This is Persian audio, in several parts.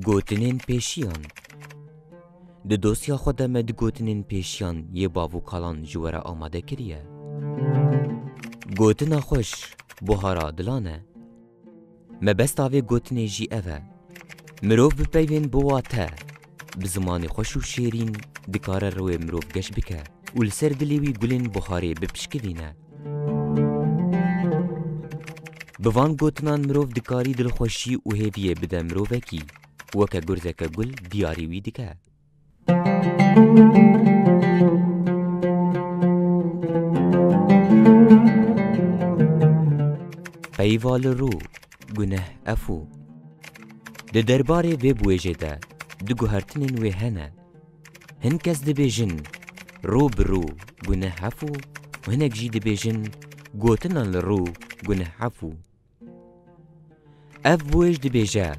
گوتنین پیشیان د دوسیا خود مد گوتنین پیشیان یه باو کالان جوره آماده کریه. گوتنا خوش بوهارا دلانه. مبستاوی گوتنی جی اوه. مروف بپیوین بواته. بزمان خوش و شیرین دکاره روی مروف گش بکه. ولسر دلیوی گلین بوهاری بپشکوینه. بوان گوتنان مروف دکاری دلخوشی و هیویه بده مروفه کی. وکه گرزکه گل دیاری وی دکه. پیوال رو گنه افو ده درباره وی بویجه ده ده گوهرتنین وی هنه هن کس ده بیجن رو برو گنه افو و هنک جی ده بیجن گوتنان لرو گنه افو اف بویج ده بیجه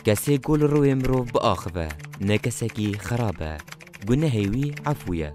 کسی گل رو امرو با آخوه نه کسی کی خرابه گنه هیوی عفویه